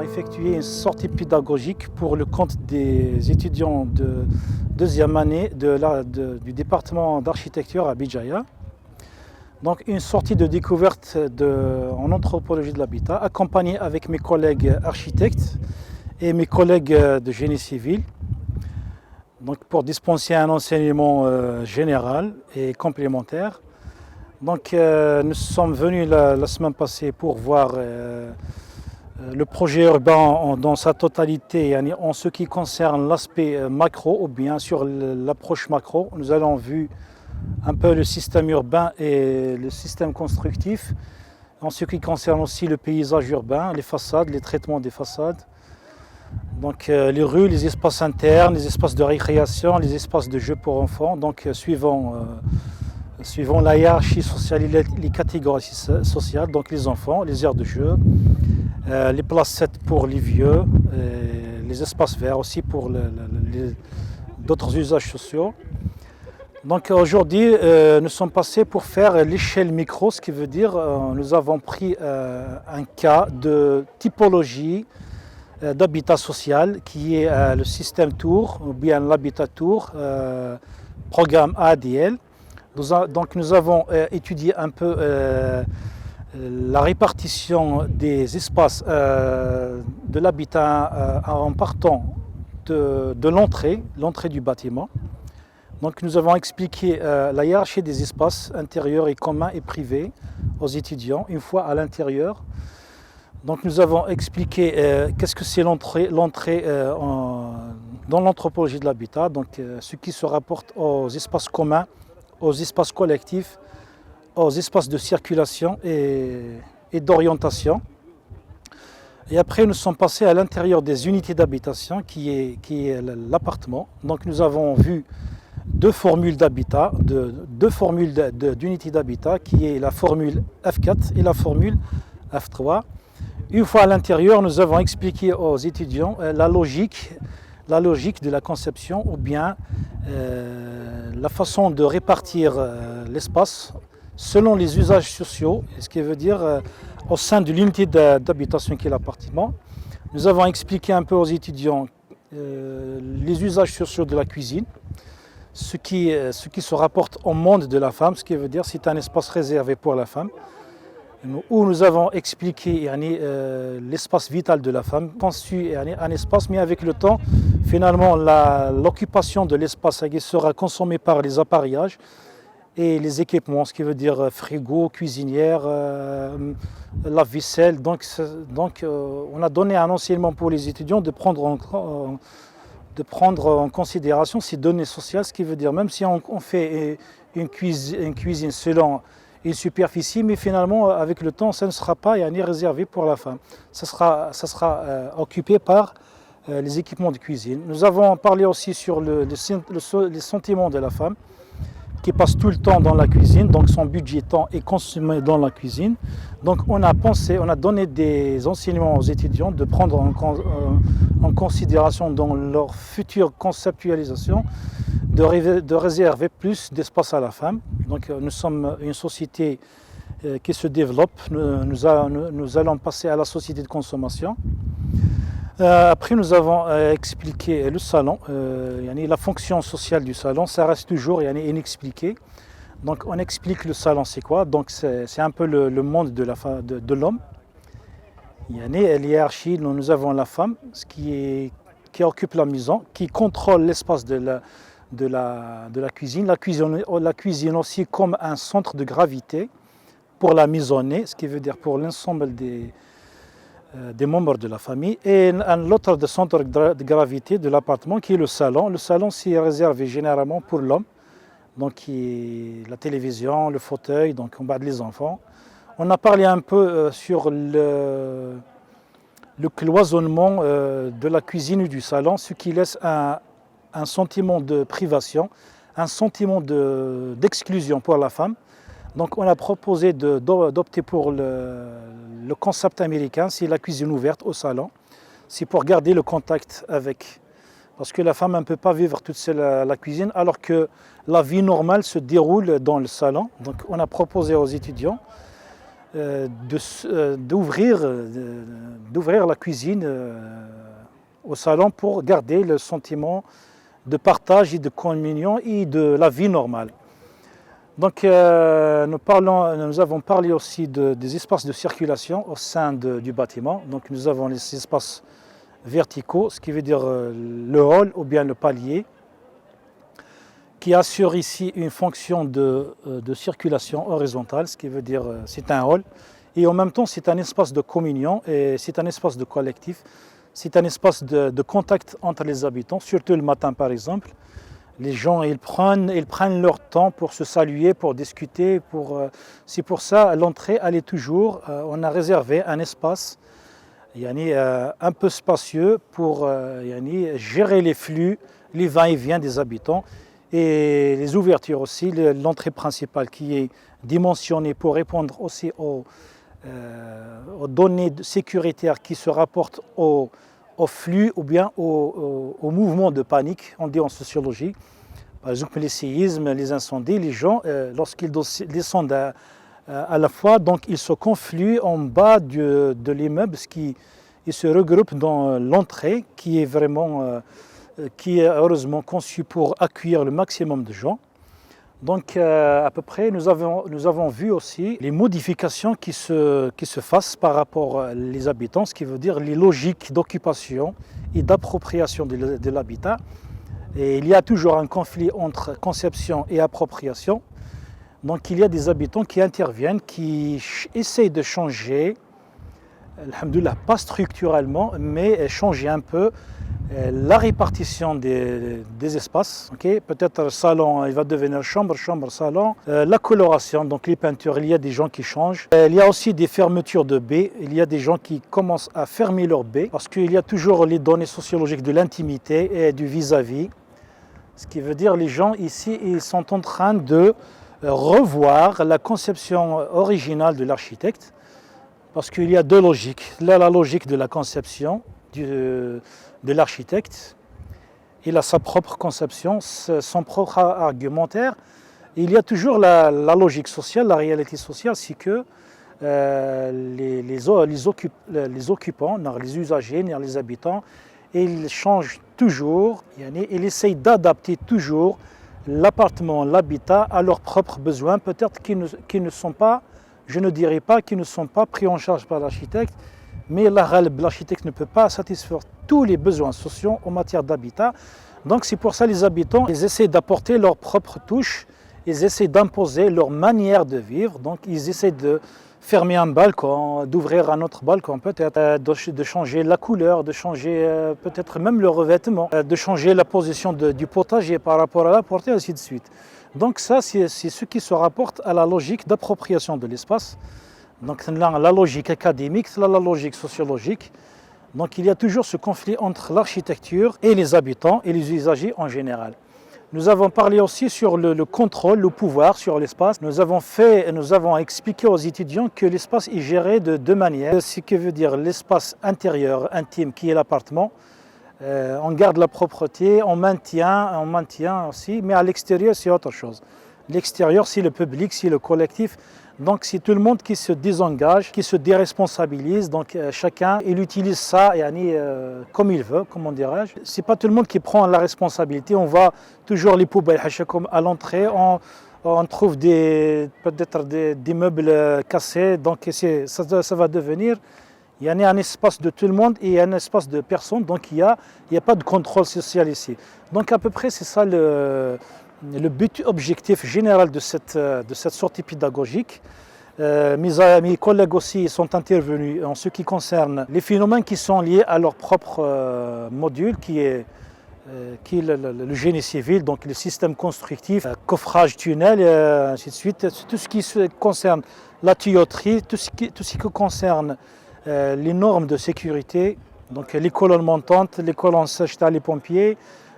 effectué une sortie pédagogique pour le compte des étudiants de deuxième année du département d'architecture à Béjaïa. Donc une sortie de découverte en anthropologie de l'habitat, accompagnée avec mes collègues architectes et mes collègues de génie civil, donc pour dispenser un enseignement général et complémentaire. Donc nous sommes venus la semaine passée pour voir le projet urbain dans sa totalité, en ce qui concerne l'aspect macro ou bien sur l'approche macro. Nous avons vu un peu le système urbain et le système constructif, en ce qui concerne aussi le paysage urbain, les façades, les traitements des façades. Donc les rues, les espaces internes, les espaces de récréation, les espaces de jeux pour enfants, donc suivant la hiérarchie sociale et les catégories sociales, donc les enfants, les aires de jeu, les placettes pour les vieux, les espaces verts aussi pour d'autres usages sociaux. Donc aujourd'hui, nous sommes passés pour faire l'échelle micro, ce qui veut dire nous avons pris un cas de typologie d'habitat social qui est le système Tour ou bien l'habitat Tour, programme ADL. Donc nous avons étudié un peu la répartition des espaces de l'habitat en partant de l'entrée du bâtiment. Donc nous avons expliqué la hiérarchie des espaces intérieurs et communs et privés aux étudiants une fois à l'intérieur. Donc nous avons expliqué qu'est-ce que c'est l'entrée dans l'anthropologie de l'habitat, donc ce qui se rapporte aux espaces communs, aux espaces collectifs, aux espaces de circulation et d'orientation. Et après, nous sommes passés à l'intérieur des unités d'habitation qui est l'appartement. Donc nous avons vu deux formules d'habitat, deux formules d'unités d'habitat, qui est la formule F4 et la formule F3. Une fois à l'intérieur, nous avons expliqué aux étudiants la logique de la conception ou bien la façon de répartir l'espace selon les usages sociaux, ce qui veut dire au sein de l'unité d'habitation qui est l'appartement. Nous avons expliqué un peu aux étudiants les usages sociaux de la cuisine, ce qui se rapporte au monde de la femme, ce qui veut dire que c'est un espace réservé pour la femme, où nous avons expliqué l'espace vital de la femme, conçu un espace, mais avec le temps, finalement, l'occupation de l'espace sera consommée par les appareillages et les équipements, ce qui veut dire frigo, cuisinière, lave-vaisselle. Donc, on a donné un enseignement pour les étudiants de prendre en considération ces données sociales, ce qui veut dire même si on fait une cuisine selon une superficie, mais finalement avec le temps ça ne sera pas réservé pour la femme, ça sera occupé par les équipements de cuisine. Nous avons parlé aussi sur les sentiments de la femme qui passe tout le temps dans la cuisine, donc son budget temps est consommé dans la cuisine. Donc on a donné des enseignements aux étudiants de prendre en considération dans leur future conceptualisation de réserver plus d'espace à la femme. Donc nous sommes une société qui se développe, nous allons passer à la société de consommation. Après nous avons expliqué le salon, la fonction sociale du salon, ça reste toujours inexpliqué. Donc on explique le salon c'est quoi, donc c'est un peu le monde de l'homme. L'hiérarchie, nous avons la femme qui occupe la maison, qui contrôle l'espace de la cuisine. La cuisine aussi comme un centre de gravité pour la maisonnée, ce qui veut dire pour l'ensemble des membres de la famille, et l'autre centre de gravité de l'appartement qui est le salon. Le salon c'est réservé généralement pour l'homme, donc la télévision, le fauteuil, donc on bat les enfants. On a parlé un peu sur le cloisonnement de la cuisine et du salon, ce qui laisse un sentiment de privation, un sentiment d'exclusion pour la femme. Donc on a proposé d'opter pour le concept américain, c'est la cuisine ouverte au salon. C'est pour garder le contact avec, parce que la femme ne peut pas vivre toute seule à la cuisine, alors que la vie normale se déroule dans le salon. Donc on a proposé aux étudiants d'ouvrir la cuisine au salon pour garder le sentiment de partage et de communion et de la vie normale. Donc nous avons parlé aussi des espaces de circulation au sein du bâtiment. Donc nous avons les espaces verticaux, ce qui veut dire le hall ou bien le palier, qui assure ici une fonction de circulation horizontale, ce qui veut dire c'est un hall. Et en même temps, c'est un espace de communion et c'est un espace de collectif. C'est un espace de contact entre les habitants, surtout le matin par exemple. Les gens ils prennent leur temps pour se saluer, pour discuter. C'est pour ça à l'entrée, elle est toujours, on a réservé un espace un peu spacieux pour gérer les flux, les va-et-vient des habitants et les ouvertures aussi. L'entrée principale qui est dimensionnée pour répondre aussi aux données sécuritaires qui se rapportent au flux ou bien au mouvement de panique, on dit en sociologie. Par exemple, les séismes, les incendies, les gens, lorsqu'ils descendent à la fois, donc ils se confluent en bas de l'immeuble, ils se regroupent dans l'entrée qui est heureusement conçue pour accueillir le maximum de gens. Donc à peu près, nous avons vu aussi les modifications qui se fassent par rapport aux habitants, ce qui veut dire les logiques d'occupation et d'appropriation de l'habitat. Et il y a toujours un conflit entre conception et appropriation. Donc il y a des habitants qui interviennent, qui essayent de changer, alhamdoulilah, pas structurellement, mais changer un peu la répartition des espaces. Okay? Peut-être le salon, il va devenir chambre, salon. La coloration, donc les peintures, il y a des gens qui changent. Il y a aussi des fermetures de baies. Il y a des gens qui commencent à fermer leurs baies parce qu'il y a toujours les données sociologiques de l'intimité et du vis-à-vis. Ce qui veut dire les gens ici, ils sont en train de revoir la conception originale de l'architecte parce qu'il y a deux logiques. Là, la logique de la conception de l'architecte, il a sa propre conception, son propre argumentaire. Il y a toujours la logique sociale, la réalité sociale, c'est que les occupants, les usagers, les habitants, ils changent toujours, ils essayent d'adapter toujours l'appartement, l'habitat à leurs propres besoins, peut-être qui ne sont pas, je ne dirais pas qu'ils ne sont pas pris en charge par l'architecte, mais l'architecte ne peut pas satisfaire tous les besoins sociaux en matière d'habitat. Donc c'est pour ça que les habitants, ils essaient d'apporter leur propre touche, ils essaient d'imposer leur manière de vivre, donc ils essaient de fermer un balcon, d'ouvrir un autre balcon peut-être, de changer la couleur, de changer peut-être même le revêtement, de changer la position du potager par rapport à la portée, ainsi de suite. Donc ça, c'est ce qui se rapporte à la logique d'appropriation de l'espace. Donc là, la logique académique, là, la logique sociologique. Donc il y a toujours ce conflit entre l'architecture et les habitants et les usagers en général. Nous avons parlé aussi sur le contrôle, le pouvoir sur l'espace. Nous avons expliqué aux étudiants que l'espace est géré de deux manières. Ce qui veut dire l'espace intérieur, intime, qui est l'appartement. On garde la propreté, on maintient aussi, mais à l'extérieur, c'est autre chose. L'extérieur, c'est le public, c'est le collectif. Donc c'est tout le monde qui se désengage, qui se déresponsabilise. Donc chacun, il utilise ça comme il veut, comment dirais-je. C'est pas tout le monde qui prend la responsabilité. On voit toujours les poubelles à l'entrée. On trouve peut-être des meubles cassés. Donc ça va devenir un espace de tout le monde et un espace de personne. Donc il n'y a pas de contrôle social ici. Donc à peu près c'est ça le but objectif général de cette sortie pédagogique. Mes collègues aussi sont intervenus en ce qui concerne les phénomènes qui sont liés à leur propre module qui est le génie civil, donc le système constructif, coffrage tunnel, ainsi de suite. Tout ce qui concerne la tuyauterie, tout ce qui concerne les normes de sécurité, donc les colonnes montantes, les colonnes sèches, les pompiers,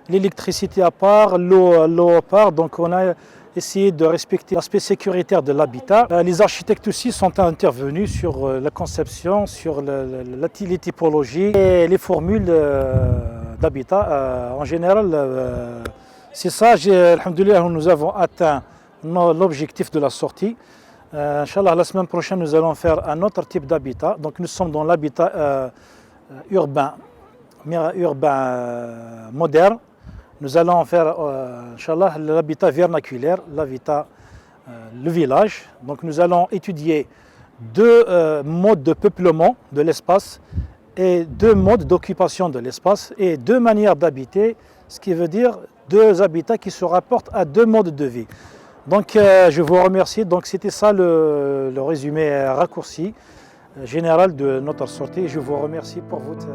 l'électricité à part, l'eau à part. Donc on a essayé de respecter l'aspect sécuritaire de l'habitat. Les architectes aussi sont intervenus sur la conception, sur les typologies et les formules d'habitat. En général, c'est ça, alhamdoulilah, nous avons atteint l'objectif de la sortie. Inch'Allah, la semaine prochaine, nous allons faire un autre type d'habitat. Donc nous sommes dans l'habitat urbain, moderne. Nous allons faire, Inch'Allah, l'habitat vernaculaire, l'habitat, le village. Donc nous allons étudier deux modes de peuplement de l'espace et deux modes d'occupation de l'espace et deux manières d'habiter, ce qui veut dire deux habitats qui se rapportent à deux modes de vie. Donc je vous remercie. Donc c'était ça le résumé raccourci général de notre sortie. Je vous remercie pour votre